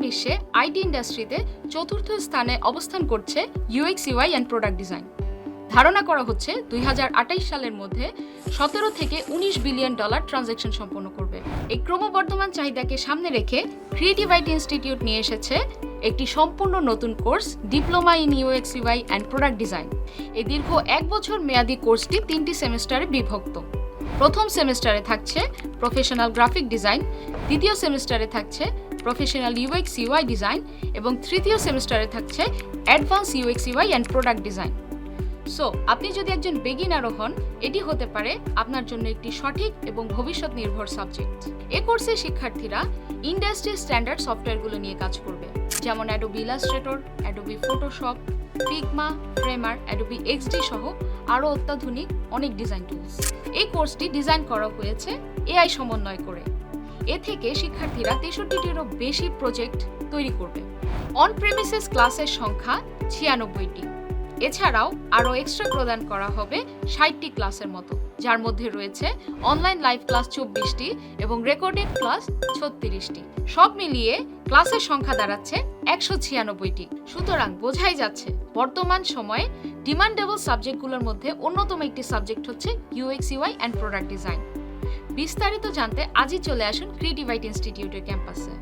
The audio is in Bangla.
বিশ্বে আইটি ইন্ডাস্ট্রিতে চতুর্থ স্থানে অবস্থান করছে UX UI and product design. ধারণা করা হচ্ছে 2028 সালের মধ্যে 17 থেকে 19 বিলিয়ন ডলার ট্রানজ্যাকশন সম্পন্ন করবে। এই ক্রমবর্ধমান চাহিদাকে সামনে রেখে ক্রিয়েটিভ আইটি ইনস্টিটিউট নিয়ে এসেছে একটি সম্পূর্ণ নতুন course, diploma in UX UI and product design. এই দীর্ঘ 1 বছর মেয়াদী কোর্সটি 3টি সেমিস্টারে বিভক্ত। প্রথম সেমিস্টারে থাকছে প্রফেশনাল গ্রাফিক ডিজাইন, দ্বিতীয় সেমিস্টারে থাকছে প্রফেশনাল ইউএক্স ইউআই ডিজাইন এবং তৃতীয় সেমিস্টারে থাকছে advance UX UI and product design. So আপনি যদি একজন বিগিনারও হন, এটি হতে পারে আপনার জন্য একটি সঠিক এবং ভবিষ্যৎ নির্ভর সাবজেক্ট। এই কোর্সে শিক্ষার্থীরা ইন্ডাস্ট্রি স্ট্যান্ডার্ড সফটওয়্যারগুলো নিয়ে কাজ করবে, যেমন Adobe Illustrator, Adobe Photoshop, Figma, Framer, Adobe XD সহ আরও অত্যাধুনিক অনেক ডিজাইন টুলস। এই কোর্সটি ডিজাইন করা হয়েছে এআই সমন্বয় করে। এ থেকে শিক্ষার্থীরা 63টিরও বেশি প্রজেক্ট তৈরি করবে। অন প্রেমিসেস ক্লাসের সংখ্যা 96টি। এছাড়াও আরও এক্সট্রা প্রদান করা হবে 60টি ক্লাসের মতো, যার মধ্যে রয়েছে অনলাইন লাইভ ক্লাস 24টি এবং রেকর্ডেড ক্লাস 36টি। সব মিলিয়ে ক্লাসের সংখ্যা দাঁড়াচ্ছে 196টি। সুতরাং বোঝাই যাচ্ছে বর্তমান সময়ে ডিমান্ডেবল সাবজেক্টগুলোর মধ্যে অন্যতম একটি সাবজেক্ট হচ্ছে UX UI and product design. বিস্তারিত জানতে আজই চলে আসুন ক্রিয়েটিভ আইটি ইনস্টিটিউটের ক্যাম্পাসে।